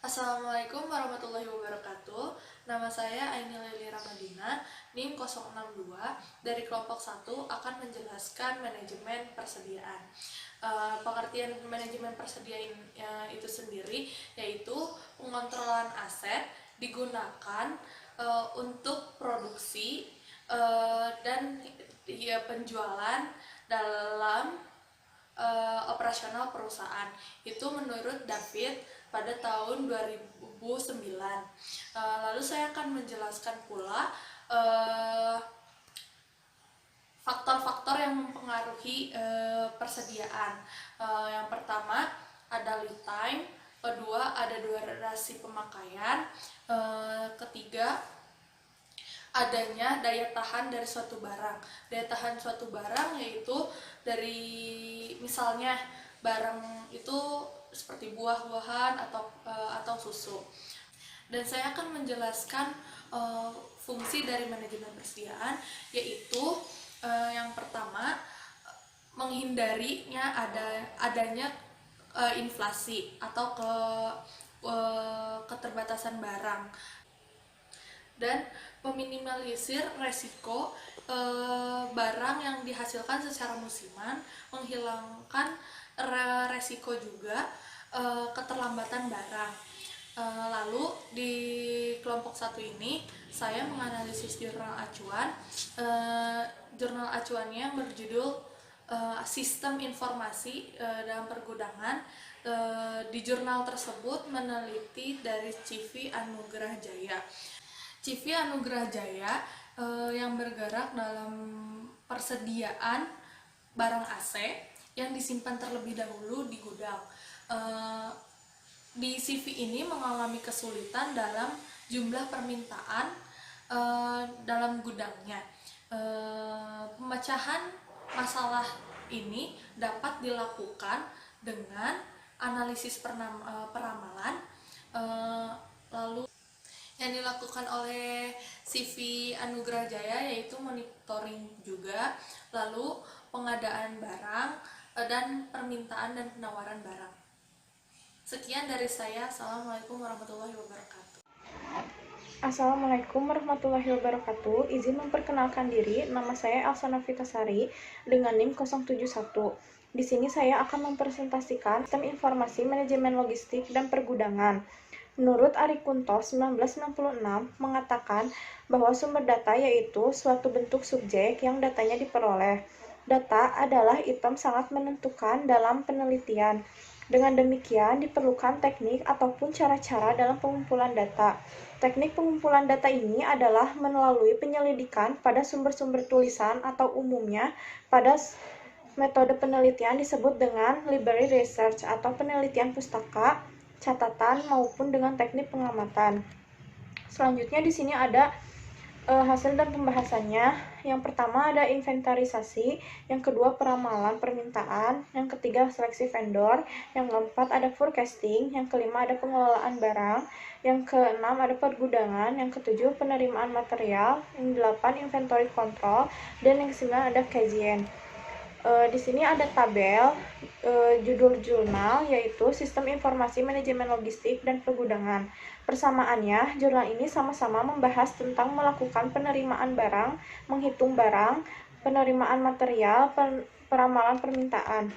Assalamualaikum warahmatullahi wabarakatuh. Nama saya Aini Lili Ramadina, NIM 062 dari kelompok 1 akan menjelaskan manajemen persediaan. Pengertian manajemen persediaan itu sendiri yaitu pengontrolan aset digunakan untuk produksi dan penjualan dalam operasional perusahaan. Itu menurut David pada tahun 2009. Lalu saya akan menjelaskan pula faktor-faktor yang mempengaruhi persediaan. Yang pertama ada lead time, kedua ada durasi pemakaian, ketiga adanya daya tahan dari suatu barang. Daya tahan suatu barang yaitu dari misalnya barang itu seperti buah-buahan atau susu. Dan saya akan menjelaskan fungsi dari manajemen persediaan, yaitu yang pertama menghindarinya adanya inflasi atau keterbatasan barang, dan meminimalisir resiko barang yang dihasilkan secara musiman, menghilangkan resiko juga keterlambatan barang. Lalu di kelompok 1 ini saya menganalisis jurnal acuan. Jurnal acuannya berjudul Sistem Informasi dalam Pergudangan. Di jurnal tersebut meneliti dari CV Anugrah Jaya. CV Anugrah Jaya yang bergerak dalam persediaan barang AC yang disimpan terlebih dahulu di gudang. Di CV ini mengalami kesulitan dalam jumlah permintaan dalam gudangnya. Pemecahan masalah ini dapat dilakukan dengan analisis peramalan, lalu yang dilakukan oleh CV Anugrah Jaya yaitu monitoring juga, lalu pengadaan barang dan permintaan dan penawaran barang. Sekian dari saya. Assalamualaikum warahmatullahi wabarakatuh. Assalamualaikum warahmatullahi wabarakatuh. Izin memperkenalkan diri, nama saya Elsa Novitasari dengan NIM 071. Di sini saya akan mempresentasikan sistem informasi manajemen logistik dan pergudangan. Menurut Ari Kunto 1966 mengatakan bahwa sumber data yaitu suatu bentuk subjek yang datanya diperoleh. Data adalah item sangat menentukan dalam penelitian. Dengan demikian, diperlukan teknik ataupun cara-cara dalam pengumpulan data. Teknik pengumpulan data ini adalah melalui penyelidikan pada sumber-sumber tulisan atau umumnya pada metode penelitian disebut dengan library research atau penelitian pustaka, catatan maupun dengan teknik pengamatan. Selanjutnya di sini ada hasil dan pembahasannya. Yang pertama ada inventarisasi, yang kedua peramalan permintaan, yang ketiga seleksi vendor, yang keempat ada forecasting, yang kelima ada pengelolaan barang, yang keenam ada pergudangan, yang ketujuh penerimaan material, yang delapan inventory control, dan yang kesembilan ada kajian. Di sini ada tabel judul jurnal yaitu Sistem Informasi Manajemen Logistik dan Pergudangan. Persamaannya, jurnal ini sama-sama membahas tentang melakukan penerimaan barang, menghitung barang, penerimaan material, peramalan permintaan.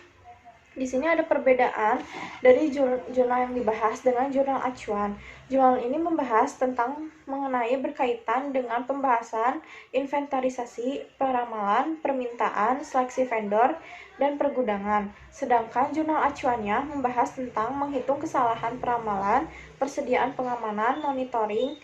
Di sini ada perbedaan dari jurnal yang dibahas dengan jurnal acuan. Jurnal ini membahas tentang mengenai berkaitan dengan pembahasan inventarisasi, peramalan, permintaan, seleksi vendor, dan pergudangan. Sedangkan jurnal acuannya membahas tentang menghitung kesalahan peramalan, persediaan pengamanan, monitoring,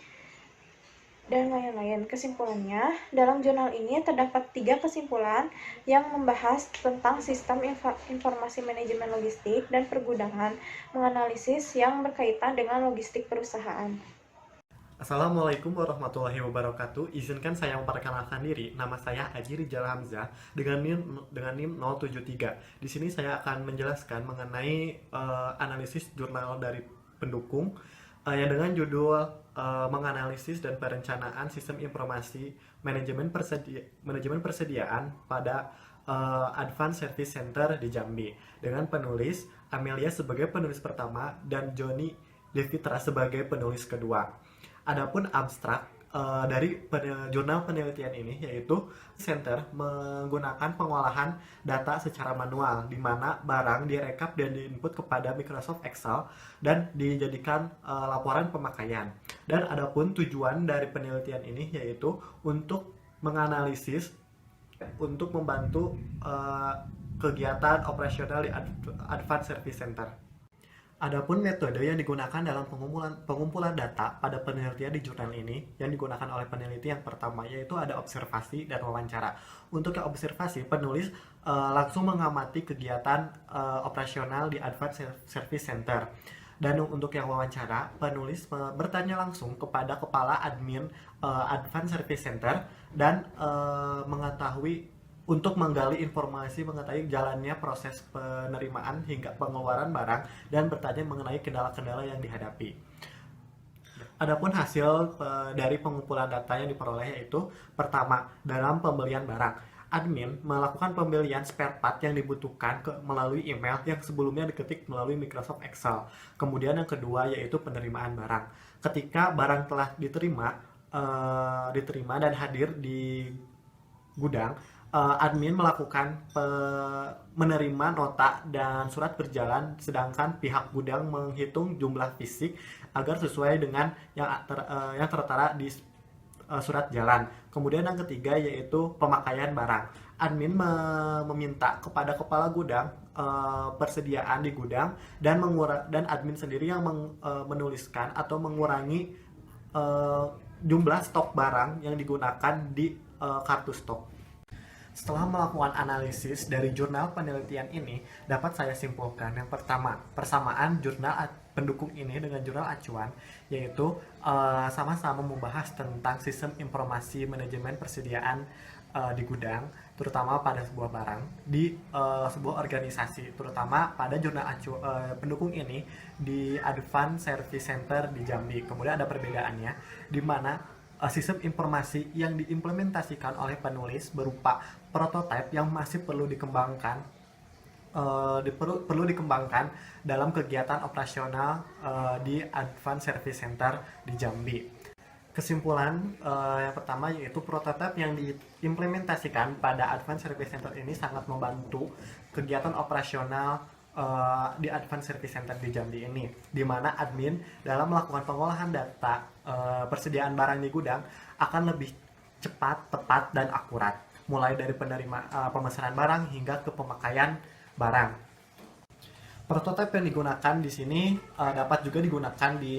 dan lain-lain. Kesimpulannya, dalam jurnal ini terdapat 3 kesimpulan yang membahas tentang sistem informasi manajemen logistik dan pergudangan, menganalisis yang berkaitan dengan logistik perusahaan. Assalamualaikum warahmatullahi wabarakatuh. Izinkan saya memperkenalkan diri. Nama saya Aji Rijal Hamzah dengan NIM 073. Di sini saya akan menjelaskan mengenai analisis jurnal dari pendukung yang dengan judul menganalisis dan perencanaan sistem informasi manajemen persediaan pada Advanced Service Center di Jambi, dengan penulis Amelia sebagai penulis pertama dan Johnny Devitra sebagai penulis kedua. Adapun abstrak dari jurnal penelitian ini yaitu Center menggunakan pengolahan data secara manual, di mana barang direkap dan diinput kepada Microsoft Excel dan dijadikan laporan pemakaian. Dan adapun tujuan dari penelitian ini yaitu untuk menganalisis, untuk membantu kegiatan operasional di Advanced Service Center. Adapun metode yang digunakan dalam pengumpulan data pada penelitian di jurnal ini yang digunakan oleh peneliti yang pertama yaitu ada observasi dan wawancara. Untuk yang observasi, penulis langsung mengamati kegiatan operasional di Advanced Service Center. Dan untuk yang wawancara, penulis bertanya langsung kepada kepala admin Advanced Service Center dan mengetahui untuk menggali informasi mengenai jalannya proses penerimaan hingga pengeluaran barang dan bertanya mengenai kendala-kendala yang dihadapi. Adapun hasil dari pengumpulan data yang diperoleh yaitu pertama, dalam pembelian barang. Admin melakukan pembelian spare part yang dibutuhkan melalui email yang sebelumnya diketik melalui Microsoft Excel. Kemudian yang kedua yaitu penerimaan barang. Ketika barang telah diterima dan hadir di gudang, admin melakukan menerima nota dan surat berjalan, sedangkan pihak gudang menghitung jumlah fisik agar sesuai dengan yang tertera di surat jalan. Kemudian yang ketiga yaitu pemakaian barang. Admin meminta kepada kepala gudang persediaan di gudang dan admin sendiri yang menuliskan atau mengurangi jumlah stok barang yang digunakan di kartu stok. Setelah melakukan analisis dari jurnal penelitian ini, dapat saya simpulkan yang pertama, persamaan jurnal pendukung ini dengan jurnal acuan, yaitu sama-sama membahas tentang sistem informasi manajemen persediaan di gudang, terutama pada sebuah barang, di sebuah organisasi, terutama pada jurnal pendukung ini di Advanced Service Center di Jambi. Kemudian ada perbedaannya, di mana sistem informasi yang diimplementasikan oleh penulis berupa prototipe yang masih perlu dikembangkan dalam kegiatan operasional di Advanced Service Center di Jambi. Kesimpulan yang pertama yaitu prototipe yang diimplementasikan pada Advanced Service Center ini sangat membantu kegiatan operasional di Advanced Service Center di Jambi ini, di mana admin dalam melakukan pengolahan data persediaan barang di gudang akan lebih cepat, tepat, dan akurat, mulai dari pemesanan barang hingga ke pemakaian barang. Prototipe yang digunakan di sini dapat juga digunakan di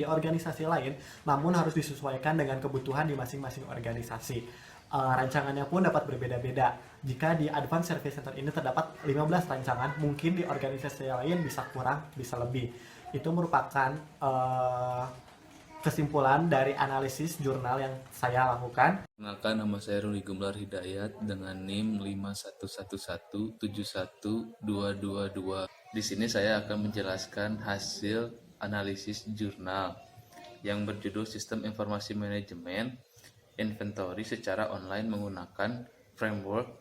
organisasi lain, namun harus disesuaikan dengan kebutuhan di masing-masing organisasi. Rancangannya pun dapat berbeda-beda. Jika di Advanced Service Center ini terdapat 15 rancangan, mungkin di organisasi lain bisa kurang, bisa lebih. Itu merupakan kesimpulan dari analisis jurnal yang saya lakukan. Perkenalkan, nama saya Ruli Gumlar Hidayat dengan NIM 5111717222. Di sini saya akan menjelaskan hasil analisis jurnal yang berjudul Sistem Informasi Manajemen Inventory secara online menggunakan framework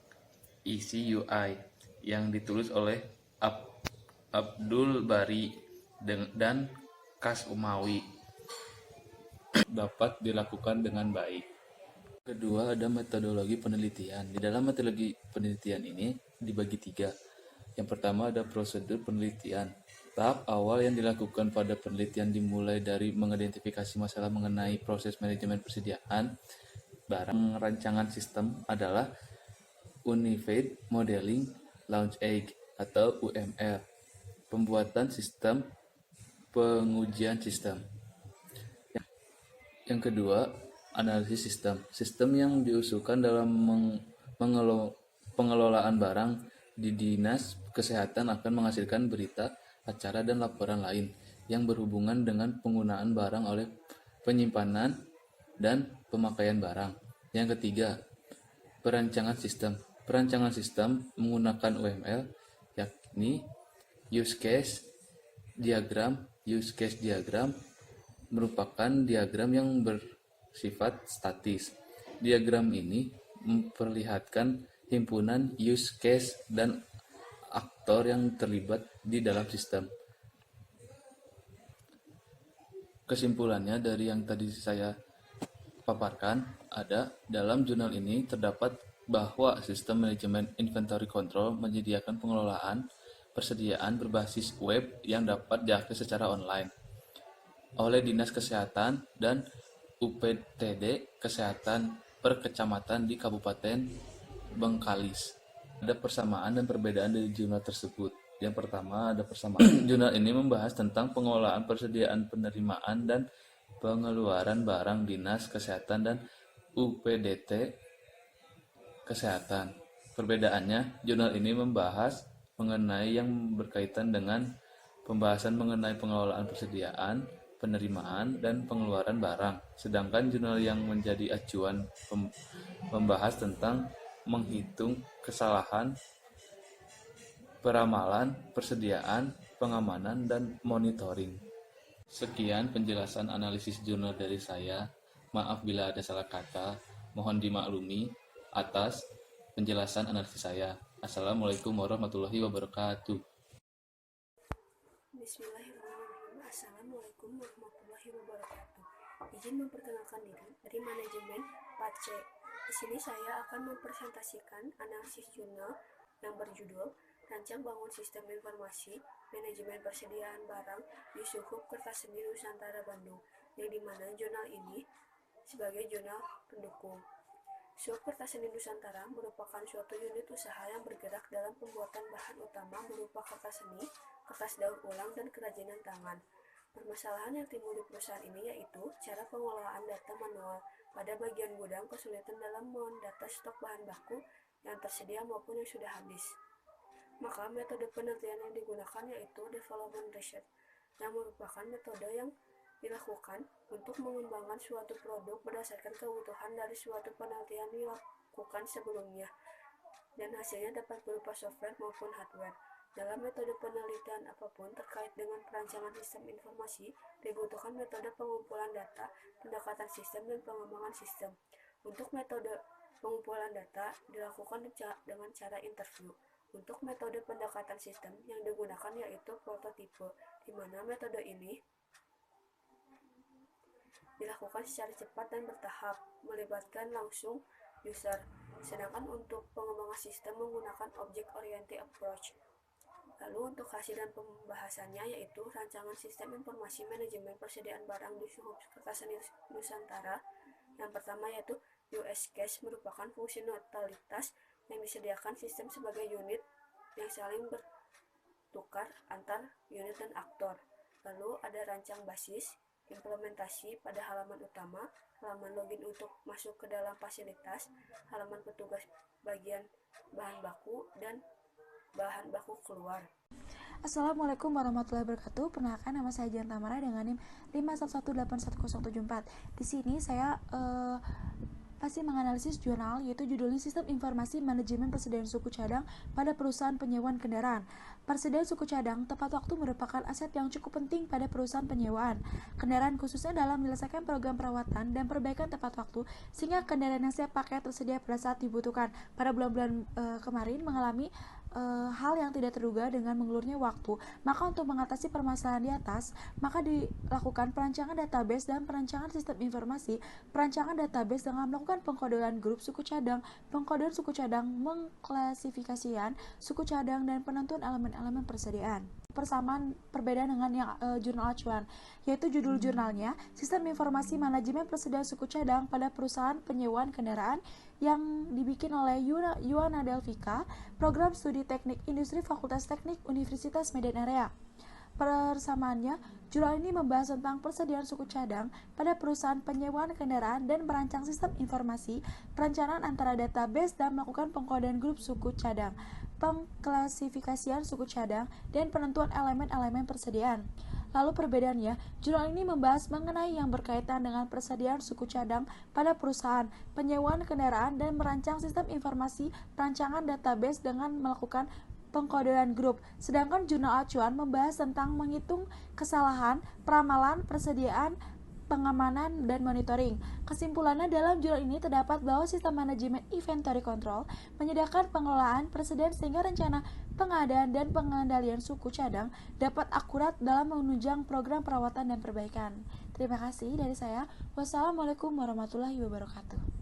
ECUI yang ditulis oleh Abdul Bari dan Kas Umawi. Dapat dilakukan dengan baik. Kedua, ada metodologi penelitian. Di dalam metodologi penelitian ini dibagi 3. Yang pertama ada prosedur penelitian. Tahap awal yang dilakukan pada penelitian dimulai dari mengidentifikasi masalah mengenai proses manajemen persediaan barang. Rancangan sistem adalah Unified Modeling Launch Egg atau UML. Pembuatan sistem, pengujian sistem. Yang kedua, analisis sistem. Sistem yang diusulkan dalam pengelolaan barang di Dinas Kesehatan akan menghasilkan berita, acara, dan laporan lain yang berhubungan dengan penggunaan barang oleh penyimpanan dan pemakaian barang. Yang ketiga, perancangan sistem. Perancangan sistem menggunakan UML, yakni Use Case Diagram. Use Case Diagram merupakan diagram yang bersifat statis. Diagram ini memperlihatkan himpunan use case dan aktor yang terlibat di dalam sistem. Kesimpulannya dari yang tadi saya paparkan, dalam jurnal ini terdapat bahwa sistem manajemen inventory control menyediakan pengelolaan persediaan berbasis web yang dapat diakses secara online oleh Dinas Kesehatan dan UPTD Kesehatan per kecamatan di Kabupaten Bengkalis. Ada persamaan dan perbedaan dari jurnal tersebut. Yang pertama ada persamaan. Jurnal ini membahas tentang pengelolaan persediaan penerimaan dan pengeluaran barang Dinas Kesehatan dan UPDT Kesehatan. Perbedaannya, jurnal ini membahas mengenai yang berkaitan dengan pembahasan mengenai pengelolaan persediaan, penerimaan, dan pengeluaran barang. Sedangkan jurnal yang menjadi acuan membahas tentang menghitung kesalahan, peramalan, persediaan, pengamanan, dan monitoring. Sekian penjelasan analisis jurnal dari saya. Maaf bila ada salah kata. Mohon dimaklumi atas penjelasan analisis saya. Assalamualaikum warahmatullahi wabarakatuh. Bismillahirrahmanirrahim. Assalamualaikum warahmatullahi wabarakatuh. Izin memperkenalkan diri dari manajemen PAC. Di sini saya akan mempresentasikan analisis jurnal yang berjudul Rancang Bangun Sistem Informasi Manajemen Persediaan Barang di Suhub Kertas Seni Nusantara Bandung, yang dimana jurnal ini sebagai jurnal pendukung. Suhub Kertas Seni Nusantara merupakan suatu unit usaha yang bergerak dalam pembuatan bahan utama berupa kertas seni, kertas daur ulang, dan kerajinan tangan. Permasalahan yang timbul di perusahaan ini yaitu cara pengelolaan data manual. Pada bagian gudang, kesulitan dalam mendata stok bahan baku yang tersedia maupun yang sudah habis. Maka metode penelitian yang digunakan yaitu development research, yang merupakan metode yang dilakukan untuk mengembangkan suatu produk berdasarkan kebutuhan dari suatu penelitian dilakukan sebelumnya, dan hasilnya dapat berupa software maupun hardware. Dalam metode penelitian apapun terkait dengan perancangan sistem informasi, dibutuhkan metode pengumpulan data, pendekatan sistem, dan pengembangan sistem. Untuk metode pengumpulan data dilakukan dengan cara interview. Untuk metode pendekatan sistem yang digunakan yaitu prototipe, di mana metode ini dilakukan secara cepat dan bertahap, melibatkan langsung user. Sedangkan untuk pengembangan sistem menggunakan object-oriented approach. Lalu untuk hasil dan pembahasannya yaitu rancangan sistem informasi manajemen persediaan barang di Suhub Kertas Seni Nusantara. Yang pertama yaitu US Cash merupakan fungsi neutralitas yang disediakan sistem sebagai unit yang saling bertukar antar unit dan aktor. Lalu ada rancang basis, implementasi pada halaman utama, halaman login untuk masuk ke dalam fasilitas, halaman petugas bagian bahan baku, dan bahan baku keluar. Assalamualaikum warahmatullahi wabarakatuh. Perkenalkan, nama saya Jan Tamara dengan NIM 511811074. Di sini saya pasti menganalisis jurnal, yaitu judulnya Sistem Informasi Manajemen Persediaan Suku Cadang pada Perusahaan Penyewaan Kendaraan. Persediaan suku cadang tepat waktu merupakan aset yang cukup penting pada perusahaan penyewaan kendaraan, khususnya dalam menyelesaikan program perawatan dan perbaikan tepat waktu, sehingga kendaraan yang siap pakai tersedia pada saat dibutuhkan. Pada bulan-bulan kemarin mengalami hal yang tidak terduga dengan mengulurnya waktu. Maka untuk mengatasi permasalahan di atas, maka dilakukan perancangan database dan perancangan sistem informasi. Perancangan database dengan melakukan pengkodean grup suku cadang, pengkodean suku cadang, mengklasifikasian suku cadang, dan penentuan elemen-elemen persediaan. Persamaan perbedaan dengan yang jurnal acuan, yaitu judul jurnalnya Sistem Informasi Manajemen Persediaan Suku Cadang pada Perusahaan Penyewaan Kendaraan, yang dibikin oleh Yuana Delvika, Program Studi Teknik Industri Fakultas Teknik Universitas Medan Area. Persamaannya, jurnal ini membahas tentang persediaan suku cadang pada perusahaan penyewaan kendaraan dan merancang sistem informasi, perencanaan antara database, dan melakukan pengkodean grup suku cadang, pengklasifikasian suku cadang, dan penentuan elemen-elemen persediaan. Lalu perbedaannya, jurnal ini membahas mengenai yang berkaitan dengan persediaan suku cadang pada perusahaan penyewaan kendaraan dan merancang sistem informasi, perancangan database dengan melakukan pengkodean grup. Sedangkan jurnal acuan membahas tentang menghitung kesalahan, peramalan, persediaan, pengamanan, dan monitoring. Kesimpulannya, dalam jurnal ini terdapat bahwa sistem manajemen inventory control menyediakan pengelolaan persediaan sehingga rencana pengadaan dan pengendalian suku cadang dapat akurat dalam menunjang program perawatan dan perbaikan. Terima kasih dari saya. Wassalamualaikum warahmatullahi wabarakatuh.